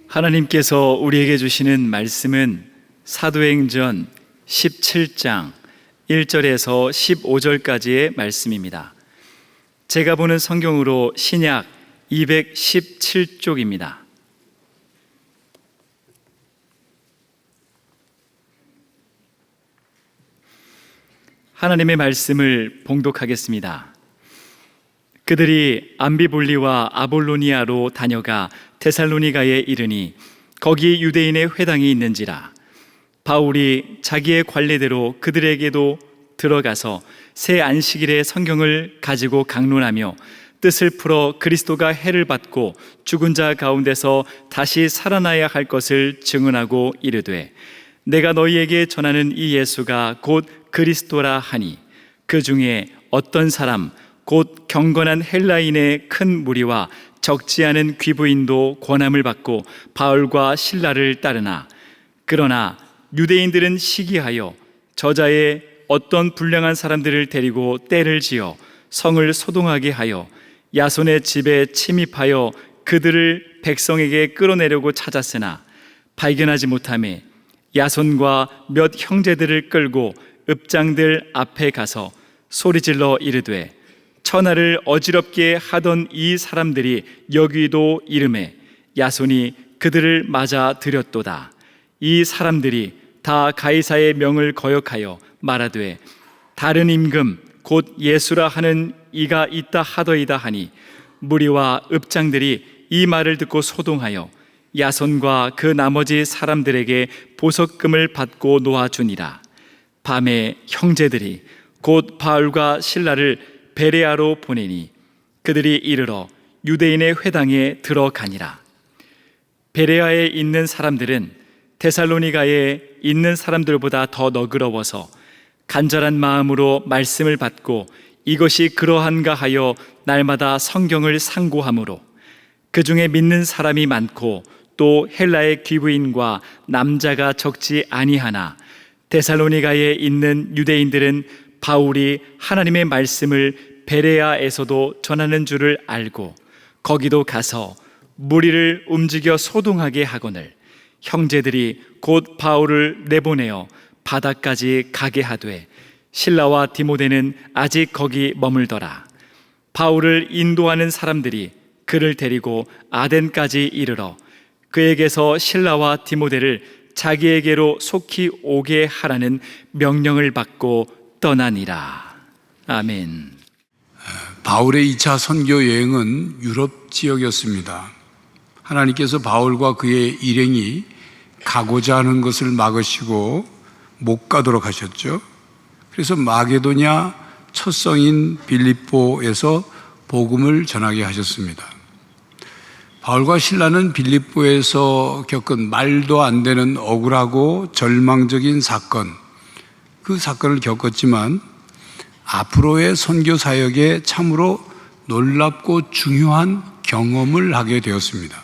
하나님께서 우리에게 주시는 말씀은 사도행전 17장 1절에서 15절까지의 말씀입니다. 제가 보는 성경으로 신약 217쪽입니다. 하나님의 말씀을 봉독하겠습니다. 그들이 암비볼리와 아볼로니아로 다녀가 데살로니가에 이르니 거기 유대인의 회당이 있는지라. 바울이 자기의 관례대로 그들에게도 들어가서 새 안식일에 성경을 가지고 강론하며 뜻을 풀어 그리스도가 해를 받고 죽은 자 가운데서 다시 살아나야 할 것을 증언하고 이르되, 내가 너희에게 전하는 이 예수가 곧 그리스도라 하니, 그 중에 어떤 사람 곧 경건한 헬라인의 큰 무리와 적지 않은 귀부인도 권함을 받고 바울과 실라를 따르나, 그러나 유대인들은 시기하여 저자의 어떤 불량한 사람들을 데리고 떼를 지어 성을 소동하게 하여 야손의 집에 침입하여 그들을 백성에게 끌어내려고 찾았으나 발견하지 못하매 야손과 몇 형제들을 끌고 읍장들 앞에 가서 소리질러 이르되, 천하를 어지럽게 하던 이 사람들이 여기도 이르매 야손이 그들을 맞아 들였도다. 이 사람들이 다 가이사의 명을 거역하여 말하되, 다른 임금 곧 예수라 하는 이가 있다 하더이다 하니, 무리와 읍장들이 이 말을 듣고 소동하여 야손과 그 나머지 사람들에게 보석금을 받고 놓아주니라. 밤에 형제들이 곧 바울과 실라를 베레아로 보내니 그들이 이르러 유대인의 회당에 들어가니라. 베레아에 있는 사람들은 데살로니가에 있는 사람들보다 더 너그러워서 간절한 마음으로 말씀을 받고 이것이 그러한가 하여 날마다 성경을 상고하므로 그 중에 믿는 사람이 많고 또 헬라의 귀부인과 남자가 적지 아니하나, 데살로니가에 있는 유대인들은 바울이 하나님의 말씀을 베레아에서도 전하는 줄을 알고 거기도 가서 무리를 움직여 소동하게 하거늘, 형제들이 곧 바울을 내보내어 바다까지 가게 하되 실라와 디모데는 아직 거기 머물더라. 바울을 인도하는 사람들이 그를 데리고 아덴까지 이르러 그에게서 실라와 디모데를 자기에게로 속히 오게 하라는 명령을 받고 떠나니라. 아멘. 바울의 2차 선교 여행은 유럽 지역이었습니다. 하나님께서 바울과 그의 일행이 가고자 하는 것을 막으시고 못 가도록 하셨죠. 그래서 마게도냐 첫 성인 빌립보에서 복음을 전하게 하셨습니다. 바울과 실라는 빌립보에서 겪은 말도 안 되는 억울하고 절망적인 사건, 그 사건을 겪었지만 앞으로의 선교 사역에 참으로 놀랍고 중요한 경험을 하게 되었습니다.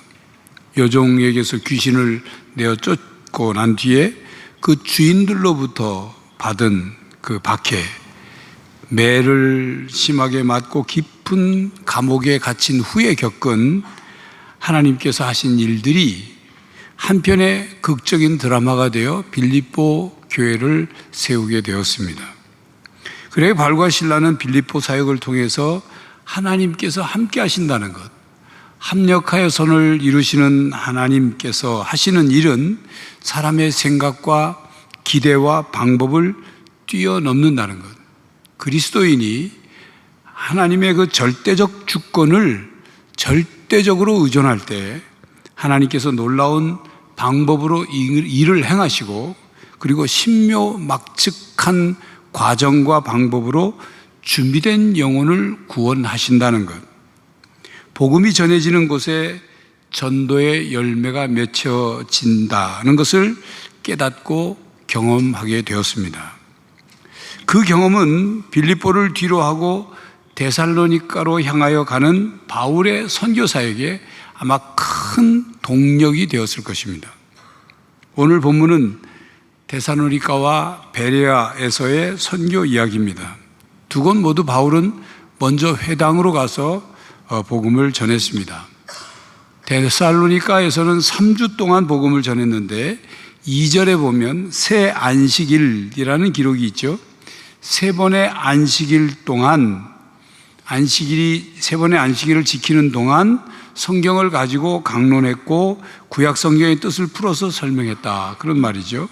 여종에게서 귀신을 내어 쫓고 난 뒤에 그 주인들로부터 받은 그 박해, 매를 심하게 맞고 깊은 감옥에 갇힌 후에 겪은 하나님께서 하신 일들이 한편의 극적인 드라마가 되어 빌립보 교회를 세우게 되었습니다. 그래 바울과 실라는 빌립보 사역을 통해서 하나님께서 함께 하신다는 것, 합력하여 선을 이루시는 하나님께서 하시는 일은 사람의 생각과 기대와 방법을 뛰어넘는다는 것, 그리스도인이 하나님의 그 절대적 주권을 절대적으로 의존할 때 하나님께서 놀라운 방법으로 일을 행하시고, 그리고 신묘막측한 과정과 방법으로 준비된 영혼을 구원하신다는 것, 복음이 전해지는 곳에 전도의 열매가 맺혀진다는 것을 깨닫고 경험하게 되었습니다. 그 경험은 빌립보를 뒤로하고 데살로니가로 향하여 가는 바울의 선교 사역에 아마 큰 동력이 되었을 것입니다. 오늘 본문은 데살로니가와 베레아에서의 선교 이야기입니다. 두 곳 모두 바울은 먼저 회당으로 가서 복음을 전했습니다. 데살로니가에서는 3주 동안 복음을 전했는데 2절에 보면 새 안식일이라는 기록이 있죠. 세 번의 안식일 동안 세 번의 안식일을 지키는 동안 성경을 가지고 강론했고 구약 성경의 뜻을 풀어서 설명했다. 그런 말이죠.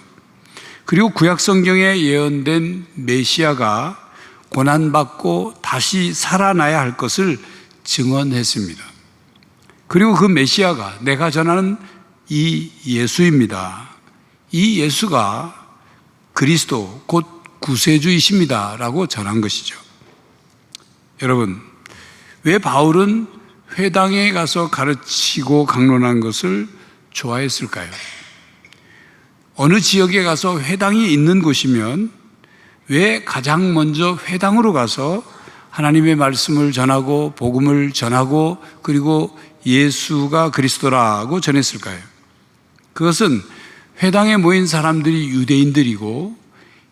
그리고 구약 성경에 예언된 메시아가 고난받고 다시 살아나야 할 것을 증언했습니다. 그리고 그 메시아가 내가 전하는 이 예수입니다. 이 예수가 그리스도 곧 구세주이십니다 라고 전한 것이죠. 여러분, 왜 바울은 회당에 가서 가르치고 강론한 것을 좋아했을까요? 어느 지역에 가서 회당이 있는 곳이면 왜 가장 먼저 회당으로 가서 하나님의 말씀을 전하고 복음을 전하고 그리고 예수가 그리스도라고 전했을까요? 그것은 회당에 모인 사람들이 유대인들이고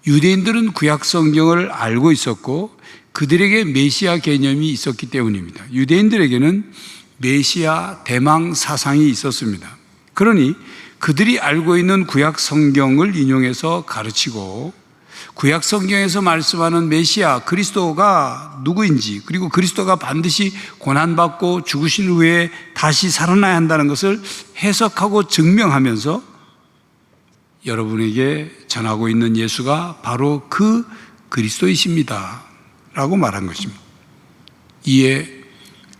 유대인들은 구약 성경을 알고 있었고 그들에게 메시아 개념이 있었기 때문입니다. 유대인들에게는 메시아 대망 사상이 있었습니다. 그러니 그들이 알고 있는 구약 성경을 인용해서 가르치고 구약 성경에서 말씀하는 메시아 그리스도가 누구인지 그리고 그리스도가 반드시 고난받고 죽으신 후에 다시 살아나야 한다는 것을 해석하고 증명하면서 여러분에게 전하고 있는 예수가 바로 그 그리스도이십니다 라고 말한 것입니다. 이에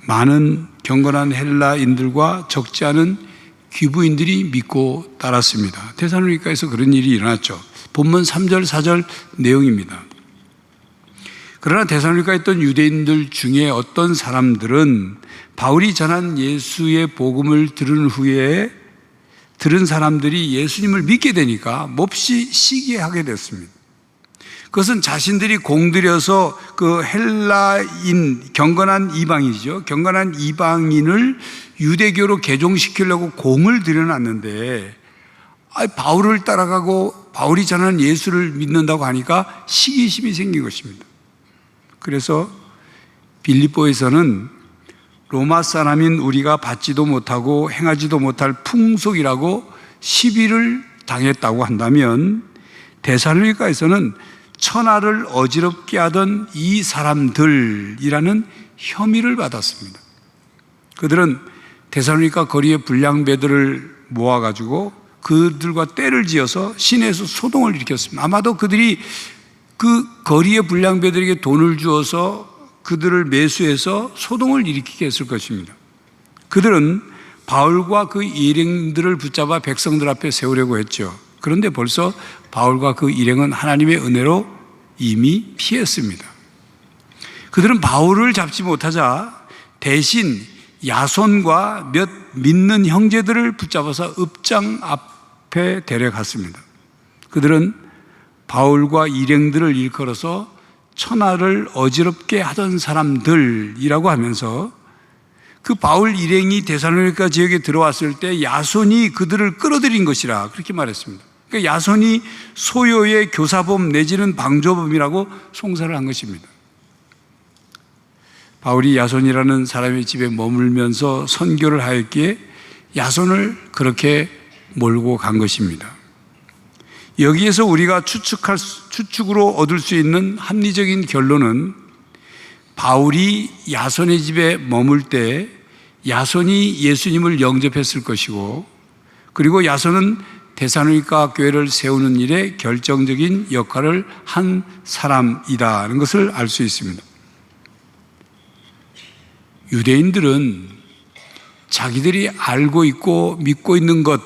많은 경건한 헬라인들과 적지 않은 귀부인들이 믿고 따랐습니다. 데살로니가에서 그런 일이 일어났죠. 본문 3절 4절 내용입니다. 그러나 데살로니가에 있던 유대인들 중에 어떤 사람들은 바울이 전한 예수의 복음을 들은 후에 들은 사람들이 예수님을 믿게 되니까 몹시 시기하게 됐습니다. 그것은 자신들이 공들여서 그 헬라인, 경건한 이방인이죠. 경건한 이방인을 유대교로 개종시키려고 공을 들여놨는데 바울을 따라가고 바울이 전하는 예수를 믿는다고 하니까 시기심이 생긴 것입니다. 그래서 빌립보에서는 로마 사람인 우리가 받지도 못하고 행하지도 못할 풍속이라고 시비를 당했다고 한다면 데살로니가에서는 천하를 어지럽게 하던 이 사람들이라는 혐의를 받았습니다. 그들은 데살로니가 거리에 불량배들을 모아가지고 그들과 떼를 지어서 시내에서 소동을 일으켰습니다. 아마도 그들이 그 거리의 불량배들에게 돈을 주어서 그들을 매수해서 소동을 일으키게 했을 것입니다. 그들은 바울과 그 일행들을 붙잡아 백성들 앞에 세우려고 했죠. 그런데 벌써 바울과 그 일행은 하나님의 은혜로 이미 피했습니다. 그들은 바울을 잡지 못하자 대신 야손과 몇 믿는 형제들을 붙잡아서 읍장 앞에 데려갔습니다. 그들은 바울과 일행들을 일컬어서 천하를 어지럽게 하던 사람들이라고 하면서 그 바울 일행이 데살로니가 지역에 들어왔을 때 야손이 그들을 끌어들인 것이라 그렇게 말했습니다. 그러니까 야손이 소요의 교사범 내지는 방조범이라고 송사를 한 것입니다. 바울이 야손이라는 사람의 집에 머물면서 선교를 하였기에 야손을 그렇게 몰고 간 것입니다. 여기에서 우리가 추측으로 얻을 수 있는 합리적인 결론은 바울이 야손의 집에 머물 때 야손이 예수님을 영접했을 것이고 그리고 야손은 데살로니가 교회를 세우는 일에 결정적인 역할을 한 사람이라는 것을 알 수 있습니다. 유대인들은 자기들이 알고 있고 믿고 있는 것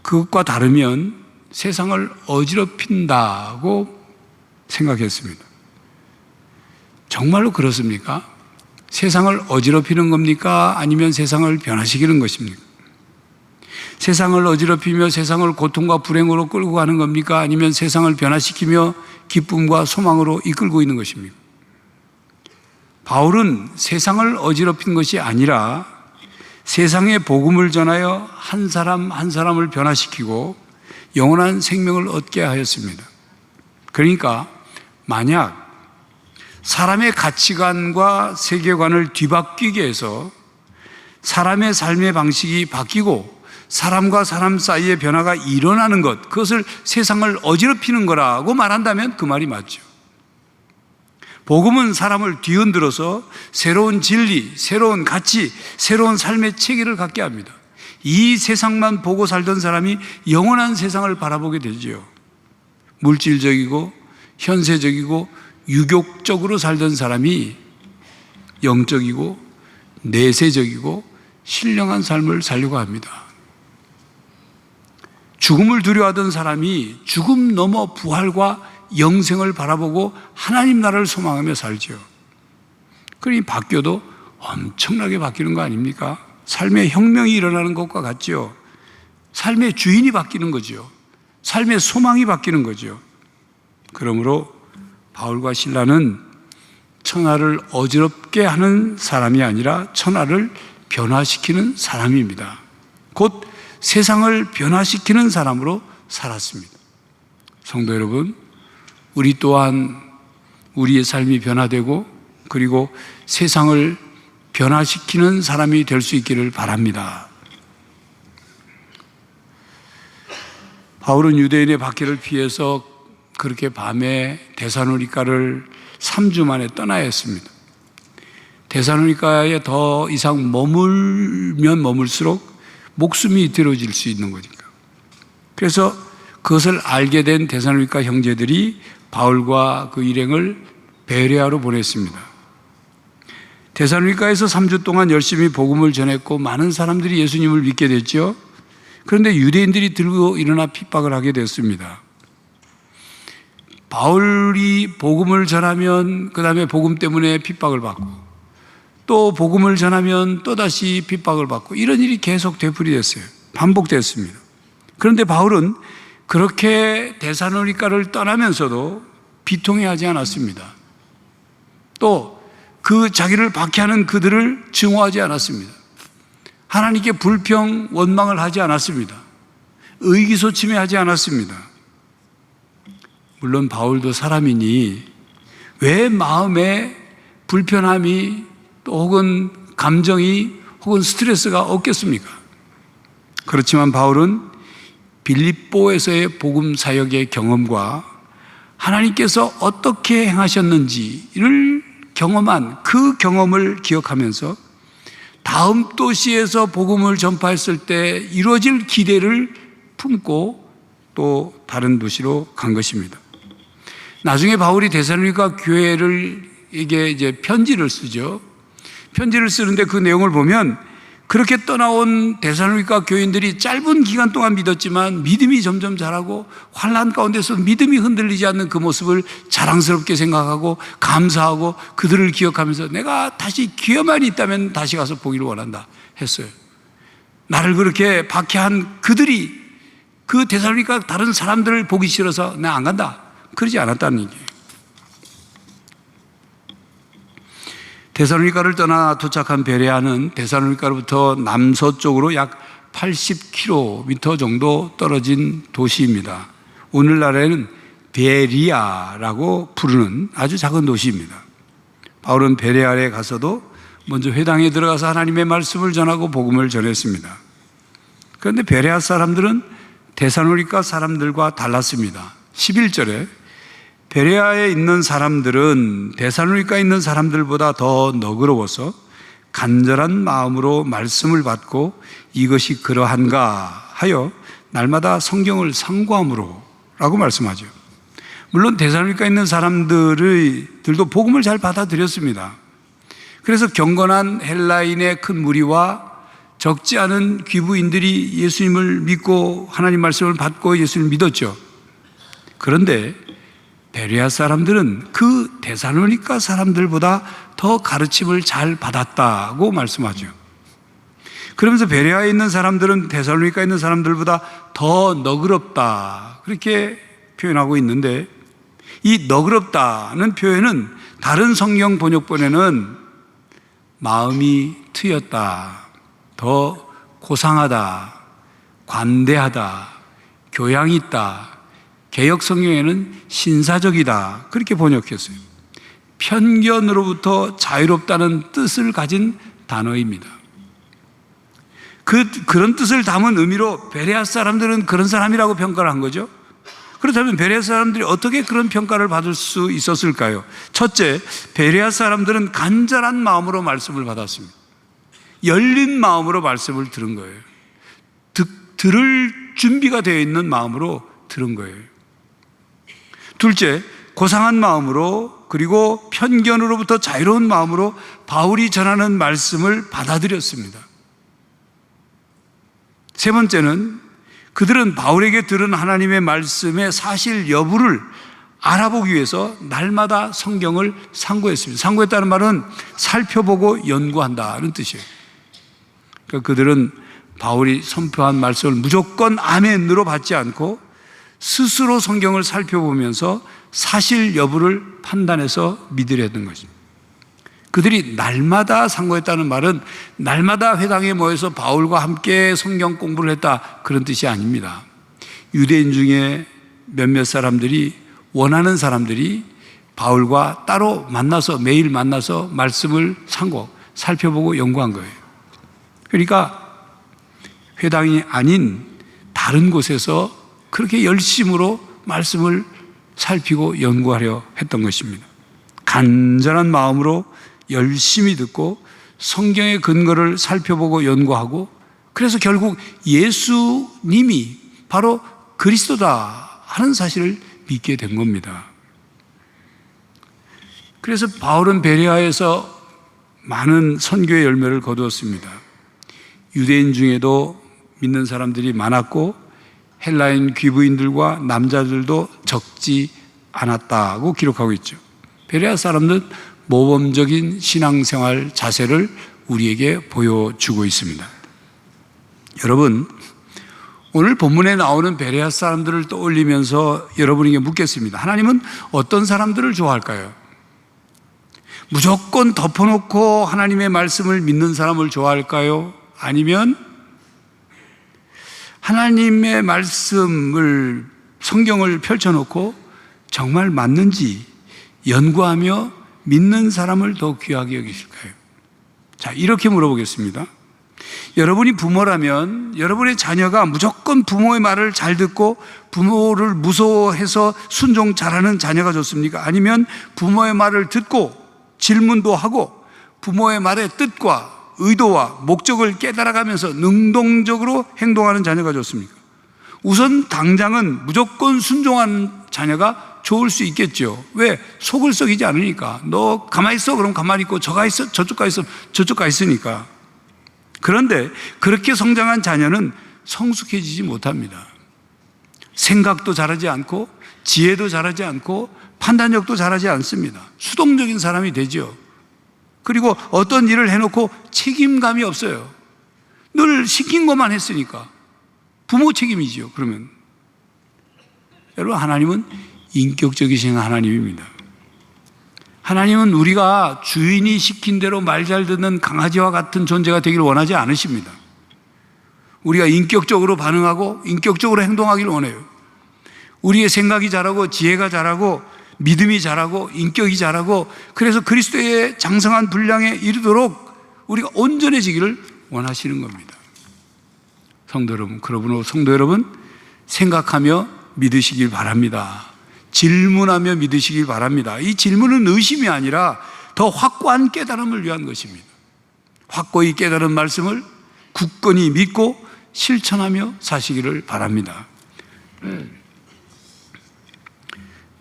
그것과 다르면 세상을 어지럽힌다고 생각했습니다. 정말로 그렇습니까? 세상을 어지럽히는 겁니까? 아니면 세상을 변화시키는 것입니까? 세상을 어지럽히며 세상을 고통과 불행으로 끌고 가는 겁니까? 아니면 세상을 변화시키며 기쁨과 소망으로 이끌고 있는 것입니까? 바울은 세상을 어지럽힌 것이 아니라 세상에 복음을 전하여 한 사람 한 사람을 변화시키고 영원한 생명을 얻게 하였습니다. 그러니까 만약 사람의 가치관과 세계관을 뒤바뀌게 해서 사람의 삶의 방식이 바뀌고 사람과 사람 사이의 변화가 일어나는 것, 그것을 세상을 어지럽히는 거라고 말한다면 그 말이 맞죠. 복음은 사람을 뒤흔들어서 새로운 진리, 새로운 가치, 새로운 삶의 체계를 갖게 합니다. 이 세상만 보고 살던 사람이 영원한 세상을 바라보게 되죠. 물질적이고 현세적이고 유욕적으로 살던 사람이 영적이고 내세적이고 신령한 삶을 살려고 합니다. 죽음을 두려워하던 사람이 죽음 넘어 부활과 영생을 바라보고 하나님 나라를 소망하며 살죠. 그러니 바뀌어도 엄청나게 바뀌는 거 아닙니까? 삶의 혁명이 일어나는 것과 같죠. 삶의 주인이 바뀌는 거죠. 삶의 소망이 바뀌는 거죠. 그러므로 바울과 실라는 천하를 어지럽게 하는 사람이 아니라 천하를 변화시키는 사람입니다. 곧 세상을 변화시키는 사람으로 살았습니다. 성도 여러분, 우리 또한 우리의 삶이 변화되고 그리고 세상을 변화시키는 사람이 될 수 있기를 바랍니다. 바울은 유대인의 박해를 피해서 그렇게 밤에 데살로니가를 3주 만에 떠나야 했습니다. 데살로니가에 더 이상 머물면 머물수록 목숨이 이태로질 수 있는 거니까. 그래서 그것을 알게 된 데살로니가 형제들이 바울과 그 일행을 베레아로 보냈습니다. 데살로니가에서 3주 동안 열심히 복음을 전했고 많은 사람들이 예수님을 믿게 됐죠. 그런데 유대인들이 들고 일어나 핍박을 하게 됐습니다. 바울이 복음을 전하면 그 다음에 복음 때문에 핍박을 받고 또 복음을 전하면 또다시 핍박을 받고 이런 일이 계속 되풀이됐어요. 반복됐습니다. 그런데 바울은 그렇게 데살로니가를 떠나면서도 비통해하지 않았습니다. 또 그 자기를 박해하는 그들을 증오하지 않았습니다. 하나님께 불평, 원망을 하지 않았습니다. 의기소침해하지 않았습니다. 물론 바울도 사람이니 왜 마음에 불편함이 또 혹은 감정이 혹은 스트레스가 없겠습니까? 그렇지만 바울은 빌립보에서의 복음 사역의 경험과 하나님께서 어떻게 행하셨는지를 경험한 그 경험을 기억하면서 다음 도시에서 복음을 전파했을 때 이루어질 기대를 품고 또 다른 도시로 간 것입니다. 나중에 바울이 데살로니가 교회에게 이제 편지를 쓰죠. 편지를 쓰는데 그 내용을 보면 그렇게 떠나온 데살로니가 교인들이 짧은 기간 동안 믿었지만 믿음이 점점 자라고 환난 가운데서 믿음이 흔들리지 않는 그 모습을 자랑스럽게 생각하고 감사하고 그들을 기억하면서 내가 다시 기회만 있다면 다시 가서 보기를 원한다 했어요. 나를 그렇게 박해한 그들이 그 데살로니가 다른 사람들을 보기 싫어서 나 안 간다 그러지 않았다는 얘기예요. 데살로니가를 떠나 도착한 베레아는 데살로니가로부터 남서쪽으로 약 80km 정도 떨어진 도시입니다. 오늘날에는 베리아라고 부르는 아주 작은 도시입니다. 바울은 베레아에 가서도 먼저 회당에 들어가서 하나님의 말씀을 전하고 복음을 전했습니다. 그런데 베레아 사람들은 데살로니가 사람들과 달랐습니다. 11절에 베레아에 있는 사람들은 데살로니가에 있는 사람들보다 더 너그러워서 간절한 마음으로 말씀을 받고 이것이 그러한가 하여 날마다 성경을 상고함으로 라고 말씀하죠. 물론 데살로니가에 있는 사람들도 복음을 잘 받아들였습니다. 그래서 경건한 헬라인의 큰 무리와 적지 않은 귀부인들이 예수님을 믿고 하나님 말씀을 받고 예수님을 믿었죠. 그런데 베레아 사람들은 그 데살로니가 사람들보다 더 가르침을 잘 받았다고 말씀하죠. 그러면서 베레아에 있는 사람들은 데살로니가에 있는 사람들보다 더 너그럽다 그렇게 표현하고 있는데 이 너그럽다는 표현은 다른 성경 번역본에는 마음이 트였다, 더 고상하다, 관대하다, 교양 있다, 개역 성경에는 신사적이다 그렇게 번역했어요. 편견으로부터 자유롭다는 뜻을 가진 단어입니다. 그런 뜻을 담은 의미로 베레아 사람들은 그런 사람이라고 평가를 한 거죠. 그렇다면 베레아 사람들이 어떻게 그런 평가를 받을 수 있었을까요? 첫째, 베레아 사람들은 간절한 마음으로 말씀을 받았습니다. 열린 마음으로 말씀을 들은 거예요. 들을 준비가 되어 있는 마음으로 들은 거예요. 둘째, 고상한 마음으로 그리고 편견으로부터 자유로운 마음으로 바울이 전하는 말씀을 받아들였습니다. 세 번째는 그들은 바울에게 들은 하나님의 말씀의 사실 여부를 알아보기 위해서 날마다 성경을 상고했습니다. 상고했다는 말은 살펴보고 연구한다는 뜻이에요. 그러니까 그들은 바울이 선포한 말씀을 무조건 아멘으로 받지 않고 스스로 성경을 살펴보면서 사실 여부를 판단해서 믿으려 했던 것입니다. 그들이 날마다 상고했다는 말은 날마다 회당에 모여서 바울과 함께 성경 공부를 했다, 그런 뜻이 아닙니다. 유대인 중에 몇몇 사람들이, 원하는 사람들이 바울과 따로 만나서, 매일 만나서 말씀을 살펴보고 연구한 거예요. 그러니까 회당이 아닌 다른 곳에서 그렇게 열심으로 말씀을 살피고 연구하려 했던 것입니다. 간절한 마음으로 열심히 듣고 성경의 근거를 살펴보고 연구하고, 그래서 결국 예수님이 바로 그리스도다 하는 사실을 믿게 된 겁니다. 그래서 바울은 베레아에서 많은 선교의 열매를 거두었습니다. 유대인 중에도 믿는 사람들이 많았고 헬라인 귀부인들과 남자들도 적지 않았다고 기록하고 있죠. 베레아 사람들은 모범적인 신앙생활 자세를 우리에게 보여주고 있습니다. 여러분, 오늘 본문에 나오는 베레아 사람들을 떠올리면서 여러분에게 묻겠습니다. 하나님은 어떤 사람들을 좋아할까요? 무조건 덮어놓고 하나님의 말씀을 믿는 사람을 좋아할까요? 아니면 하나님의 말씀을, 성경을 펼쳐놓고 정말 맞는지 연구하며 믿는 사람을 더 귀하게 여기실까요? 자, 이렇게 물어보겠습니다. 여러분이 부모라면 여러분의 자녀가 무조건 부모의 말을 잘 듣고 부모를 무서워해서 순종 잘하는 자녀가 좋습니까? 아니면 부모의 말을 듣고 질문도 하고 부모의 말의 뜻과 의도와 목적을 깨달아가면서 능동적으로 행동하는 자녀가 좋습니까? 우선 당장은 무조건 순종하는 자녀가 좋을 수 있겠죠. 왜? 속을 썩이지 않으니까. 너 가만히 있어, 그럼 가만히 있고, 저가 있어, 저쪽 가 있어, 저쪽 가 있으니까. 그런데 그렇게 성장한 자녀는 성숙해지지 못합니다. 생각도 잘하지 않고 지혜도 잘하지 않고 판단력도 잘하지 않습니다. 수동적인 사람이 되죠. 그리고 어떤 일을 해놓고 책임감이 없어요. 늘 시킨 것만 했으니까. 부모 책임이죠, 그러면. 여러분, 하나님은 인격적이신 하나님입니다. 하나님은 우리가 주인이 시킨 대로 말 잘 듣는 강아지와 같은 존재가 되기를 원하지 않으십니다. 우리가 인격적으로 반응하고 인격적으로 행동하기를 원해요. 우리의 생각이 자라고 지혜가 자라고 믿음이 자라고 인격이 자라고, 그래서 그리스도의 장성한 분량에 이르도록 우리가 온전해지기를 원하시는 겁니다. 성도 여러분, 그러므로 성도 여러분, 생각하며 믿으시길 바랍니다. 질문하며 믿으시길 바랍니다. 이 질문은 의심이 아니라 더 확고한 깨달음을 위한 것입니다. 확고히 깨달은 말씀을 굳건히 믿고 실천하며 사시기를 바랍니다.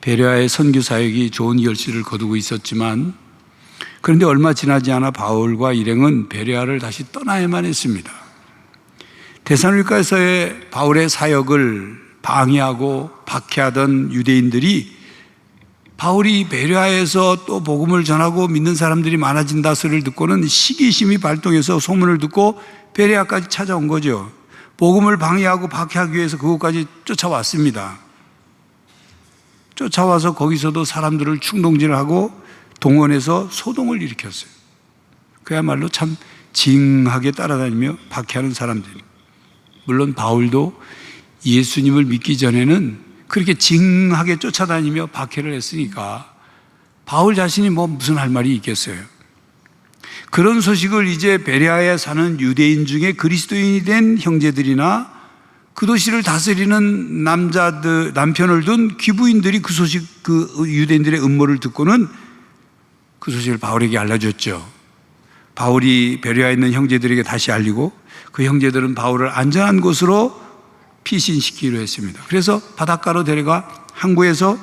베레아의 선교 사역이 좋은 결실을 거두고 있었지만, 그런데 얼마 지나지 않아 바울과 일행은 베레아를 다시 떠나야만 했습니다. 데살로니가에서의 바울의 사역을 방해하고 박해하던 유대인들이 바울이 베레아에서 또 복음을 전하고 믿는 사람들이 많아진다 소리를 듣고는 시기심이 발동해서 소문을 듣고 베레아까지 찾아온 거죠. 복음을 방해하고 박해하기 위해서 그곳까지 쫓아왔습니다. 쫓아와서 거기서도 사람들을 충동질하고 동원해서 소동을 일으켰어요. 그야말로 참 징하게 따라다니며 박해하는 사람들. 물론 바울도 예수님을 믿기 전에는 그렇게 징하게 쫓아다니며 박해를 했으니까 바울 자신이 무슨 할 말이 있겠어요. 그런 소식을 이제 베레아에 사는 유대인 중에 그리스도인이 된 형제들이나 그 도시를 다스리는 남편을 둔 귀부인들이 그 소식, 그 유대인들의 음모를 듣고는 그 소식을 바울에게 알려줬죠. 바울이 베레아에 있는 형제들에게 다시 알리고 그 형제들은 바울을 안전한 곳으로 피신시키기로 했습니다. 그래서 바닷가로 데려가 항구에서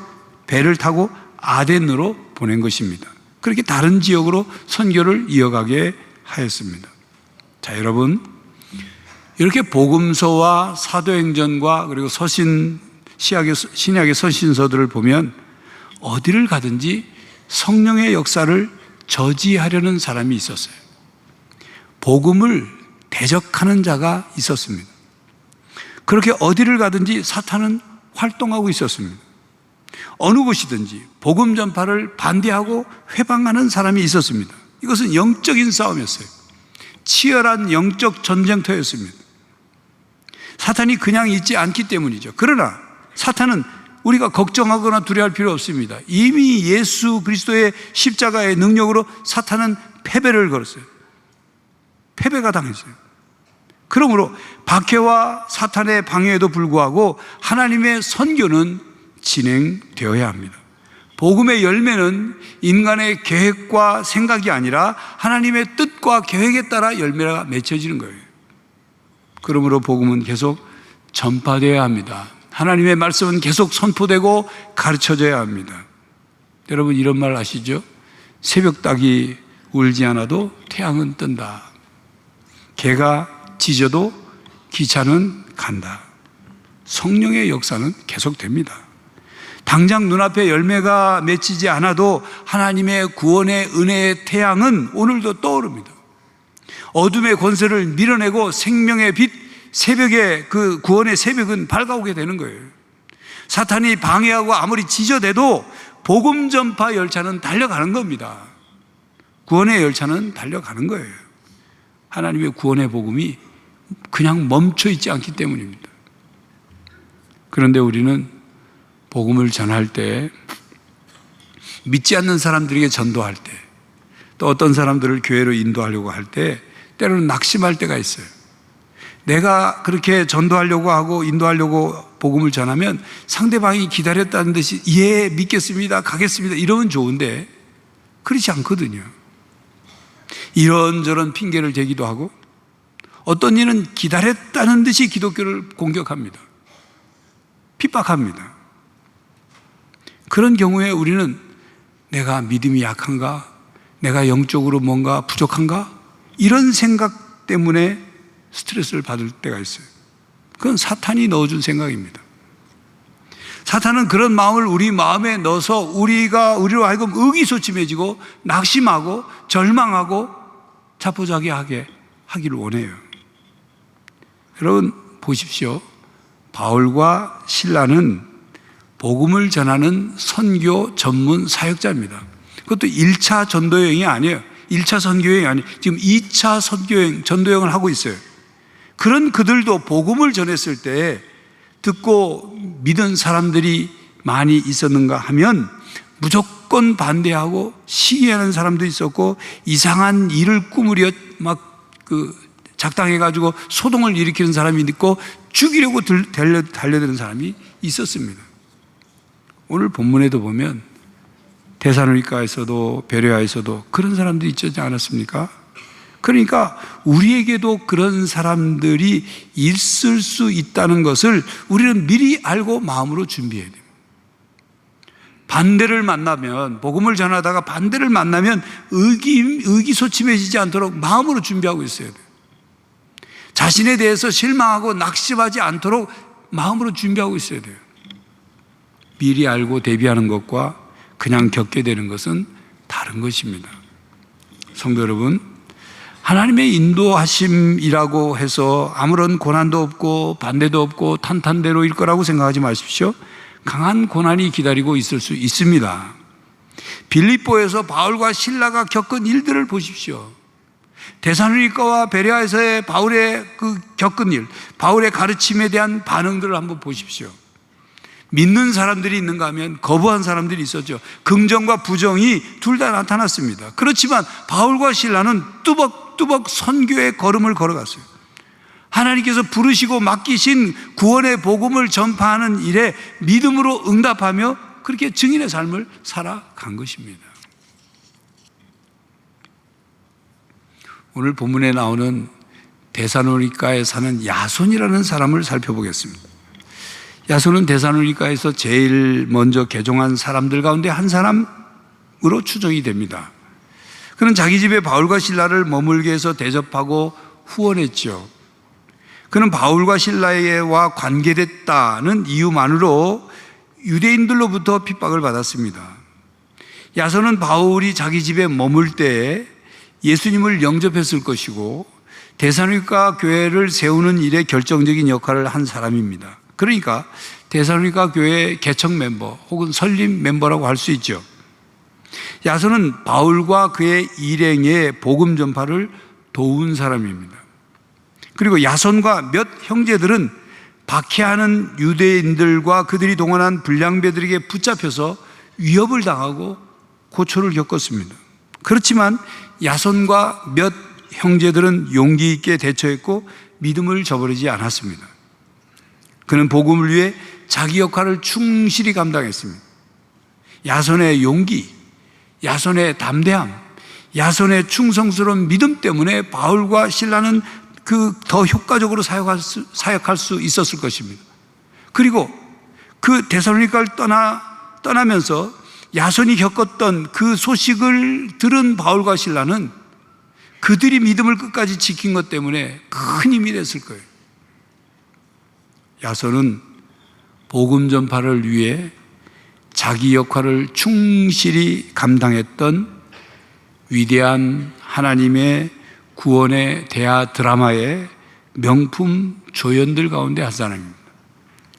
배를 타고 아덴으로 보낸 것입니다. 그렇게 다른 지역으로 선교를 이어가게 하였습니다. 자, 여러분, 이렇게 복음서와 사도행전과 그리고 신약의 서신서들을 보면 어디를 가든지 성령의 역사를 저지하려는 사람이 있었어요. 복음을 대적하는 자가 있었습니다. 그렇게 어디를 가든지 사탄은 활동하고 있었습니다. 어느 곳이든지 복음 전파를 반대하고 회방하는 사람이 있었습니다. 이것은 영적인 싸움이었어요. 치열한 영적 전쟁터였습니다. 사탄이 그냥 있지 않기 때문이죠. 그러나 사탄은 우리가 걱정하거나 두려워할 필요 없습니다. 이미 예수 그리스도의 십자가의 능력으로 사탄은 패배를 걸었어요. 패배가 당했어요. 그러므로 박해와 사탄의 방해에도 불구하고 하나님의 선교는 진행되어야 합니다. 복음의 열매는 인간의 계획과 생각이 아니라 하나님의 뜻과 계획에 따라 열매가 맺혀지는 거예요. 그러므로 복음은 계속 전파되어야 합니다. 하나님의 말씀은 계속 선포되고 가르쳐져야 합니다. 여러분, 이런 말 아시죠? 새벽닭이 울지 않아도 태양은 뜬다. 개가 짖어도 기차는 간다. 성령의 역사는 계속됩니다. 당장 눈앞에 열매가 맺히지 않아도 하나님의 구원의 은혜의 태양은 오늘도 떠오릅니다. 어둠의 권세를 밀어내고 생명의 빛, 새벽의 그 구원의 새벽은 밝아오게 되는 거예요. 사탄이 방해하고 아무리 짖어대도 복음 전파 열차는 달려가는 겁니다. 구원의 열차는 달려가는 거예요. 하나님의 구원의 복음이 그냥 멈춰 있지 않기 때문입니다. 그런데 우리는 복음을 전할 때, 믿지 않는 사람들에게 전도할 때, 또 어떤 사람들을 교회로 인도하려고 할 때 때로는 낙심할 때가 있어요. 내가 그렇게 전도하려고 하고 인도하려고 복음을 전하면 상대방이 기다렸다는 듯이 예, 믿겠습니다, 가겠습니다 이러면 좋은데 그렇지 않거든요. 이런저런 핑계를 대기도 하고 어떤 이는 기다렸다는 듯이 기독교를 공격합니다. 핍박합니다. 그런 경우에 우리는 내가 믿음이 약한가? 내가 영적으로 뭔가 부족한가? 이런 생각 때문에 스트레스를 받을 때가 있어요. 그건 사탄이 넣어준 생각입니다. 사탄은 그런 마음을 우리 마음에 넣어서 우리로 하여금 의기소침해지고 낙심하고 절망하고 자포자기하게 하기를 원해요. 여러분 보십시오. 바울과 실라는 복음을 전하는 선교 전문 사역자입니다. 그것도 1차 전도 여행이 아니에요. 1차 선교 여행이 아니에요. 지금 2차 선교 여행, 전도 여행을 하고 있어요. 그런 그들도 복음을 전했을 때 듣고 믿은 사람들이 많이 있었는가 하면 무조건 반대하고 시기하는 사람도 있었고 이상한 일을 꾸무려 작당해가지고 소동을 일으키는 사람이 있고 죽이려고 달려드는 사람이 있었습니다. 오늘 본문에도 보면 데살로니가에서도 베레아에서도 그런 사람들이 있지 않았습니까? 그러니까 우리에게도 그런 사람들이 있을 수 있다는 것을 우리는 미리 알고 마음으로 준비해야 됩니다. 반대를 만나면, 복음을 전하다가 반대를 만나면 의기소침해지지 않도록 마음으로 준비하고 있어야 돼요. 자신에 대해서 실망하고 낙심하지 않도록 마음으로 준비하고 있어야 돼요. 미리 알고 대비하는 것과 그냥 겪게 되는 것은 다른 것입니다. 성도 여러분, 하나님의 인도하심이라고 해서 아무런 고난도 없고 반대도 없고 탄탄대로일 거라고 생각하지 마십시오. 강한 고난이 기다리고 있을 수 있습니다. 빌립보에서 바울과 실라가 겪은 일들을 보십시오. 데살로니가와 베레아에서의 바울의 그 겪은 일, 바울의 가르침에 대한 반응들을 한번 보십시오. 믿는 사람들이 있는가 하면 거부한 사람들이 있었죠. 긍정과 부정이 둘 다 나타났습니다. 그렇지만 바울과 실라는 뚜벅뚜벅 선교의 걸음을 걸어갔어요. 하나님께서 부르시고 맡기신 구원의 복음을 전파하는 일에 믿음으로 응답하며 그렇게 증인의 삶을 살아간 것입니다. 오늘 본문에 나오는 데살로니가에 사는 야손이라는 사람을 살펴보겠습니다. 야손은 데살로니가에서 제일 먼저 개종한 사람들 가운데 한 사람으로 추정이 됩니다. 그는 자기 집에 바울과 실라를 머물게 해서 대접하고 후원했죠. 그는 바울과 실라와 관계됐다는 이유만으로 유대인들로부터 핍박을 받았습니다. 야손은 바울이 자기 집에 머물 때 예수님을 영접했을 것이고 데살로니가 교회를 세우는 일에 결정적인 역할을 한 사람입니다. 그러니까 데살로니가 교회의 개척 멤버 혹은 설립 멤버라고 할 수 있죠. 야손은 바울과 그의 일행의 복음 전파를 도운 사람입니다. 그리고 야손과 몇 형제들은 박해하는 유대인들과 그들이 동원한 불량배들에게 붙잡혀서 위협을 당하고 고초를 겪었습니다. 그렇지만 야손과 몇 형제들은 용기 있게 대처했고 믿음을 저버리지 않았습니다. 그는 복음을 위해 자기 역할을 충실히 감당했습니다. 야손의 용기, 야손의 담대함, 야손의 충성스러운 믿음 때문에 바울과 실라는 더 효과적으로 사역할 수 있었을 것입니다. 그리고 그 데살로니가를 떠나면서 야손이 겪었던 그 소식을 들은 바울과 실라는 그들이 믿음을 끝까지 지킨 것 때문에 큰 힘이 됐을 거예요. 야손은 복음 전파를 위해 자기 역할을 충실히 감당했던 위대한 하나님의 구원의 대하 드라마의 명품 조연들 가운데 한 사람입니다.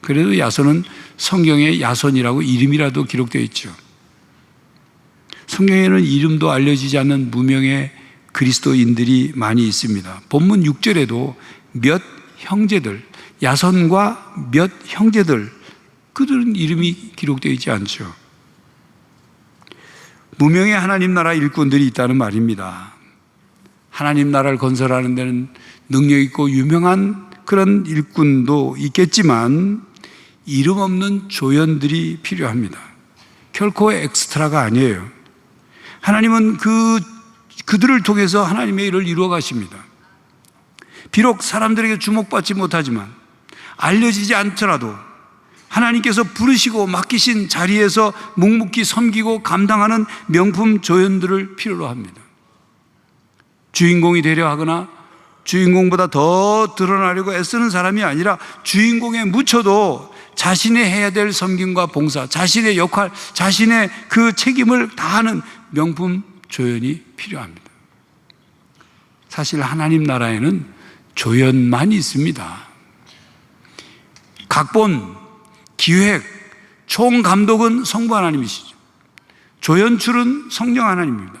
그래도 야손은 성경에 야손이라고 이름이라도 기록되어 있죠. 성경에는 이름도 알려지지 않는 무명의 그리스도인들이 많이 있습니다. 본문 6절에도 몇 형제들, 야손과 몇 형제들, 그들은 이름이 기록되어 있지 않죠. 무명의 하나님 나라 일꾼들이 있다는 말입니다. 하나님 나라를 건설하는 데는 능력 있고 유명한 그런 일꾼도 있겠지만 이름 없는 조연들이 필요합니다. 결코 엑스트라가 아니에요. 하나님은 그들을 통해서 하나님의 일을 이루어 가십니다. 비록 사람들에게 주목받지 못하지만 알려지지 않더라도 하나님께서 부르시고 맡기신 자리에서 묵묵히 섬기고 감당하는 명품 조연들을 필요로 합니다. 주인공이 되려 하거나 주인공보다 더 드러나려고 애쓰는 사람이 아니라 주인공에 묻혀도 자신이 해야 될 섬김과 봉사, 자신의 역할, 자신의 그 책임을 다하는 명품 조연이 필요합니다. 사실 하나님 나라에는 조연만 있습니다. 각본, 기획, 총감독은 성부 하나님이시죠. 조연출은 성령 하나님입니다.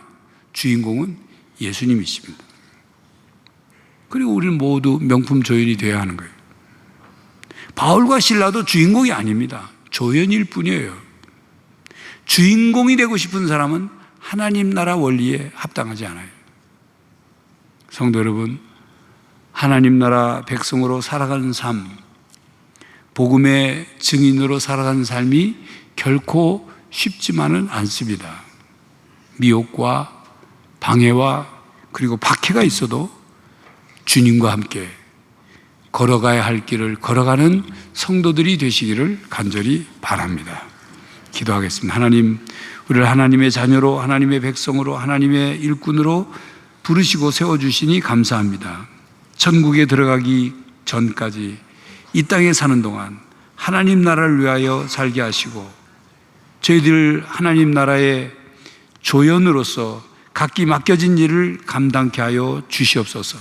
주인공은 예수님이십니다. 그리고 우리는 모두 명품 조연이 되어야 하는 거예요. 바울과 실라도 주인공이 아닙니다. 조연일 뿐이에요. 주인공이 되고 싶은 사람은 하나님 나라 원리에 합당하지 않아요. 성도 여러분, 하나님 나라 백성으로 살아가는 삶, 복음의 증인으로 살아가는 삶이 결코 쉽지만은 않습니다. 미혹과 방해와 그리고 박해가 있어도 주님과 함께 걸어가야 할 길을 걸어가는 성도들이 되시기를 간절히 바랍니다. 기도하겠습니다. 하나님, 우리를 하나님의 자녀로, 하나님의 백성으로, 하나님의 일꾼으로 부르시고 세워주시니 감사합니다. 천국에 들어가기 전까지 이 땅에 사는 동안 하나님 나라를 위하여 살게 하시고 저희들 하나님 나라의 조연으로서 각기 맡겨진 일을 감당케 하여 주시옵소서.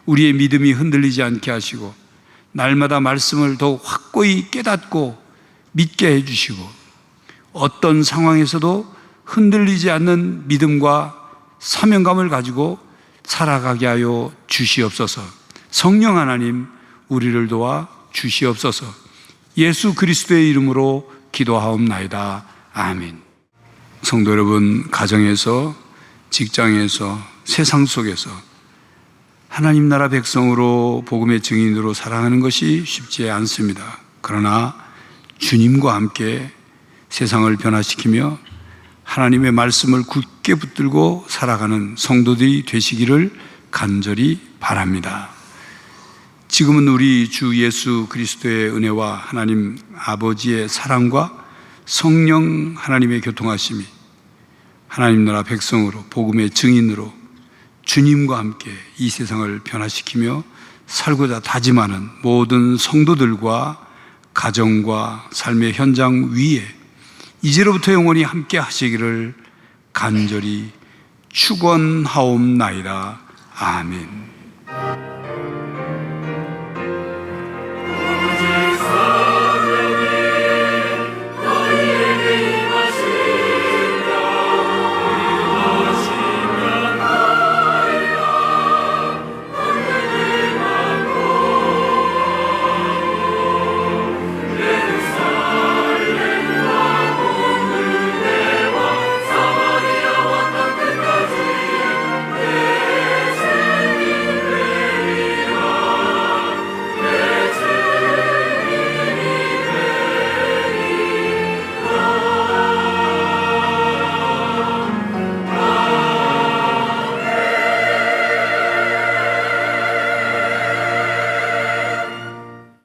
우리의 믿음이 흔들리지 않게 하시고 날마다 말씀을 더욱 확고히 깨닫고 믿게 해주시고 어떤 상황에서도 흔들리지 않는 믿음과 사명감을 가지고 살아가게 하여 주시옵소서. 성령 하나님, 우리를 도와 주시옵소서. 예수 그리스도의 이름으로 기도하옵나이다. 아멘. 성도 여러분, 가정에서, 직장에서, 세상 속에서 하나님 나라 백성으로 복음의 증인으로 살아가는 것이 쉽지 않습니다. 그러나 주님과 함께 세상을 변화시키며 하나님의 말씀을 굳게 붙들고 살아가는 성도들이 되시기를 간절히 바랍니다. 지금은 우리 주 예수 그리스도의 은혜와 하나님 아버지의 사랑과 성령 하나님의 교통하심이 하나님 나라 백성으로 복음의 증인으로 주님과 함께 이 세상을 변화시키며 살고자 다짐하는 모든 성도들과 가정과 삶의 현장 위에 이제로부터 영원히 함께 하시기를 간절히 축원하옵나이다. 아멘.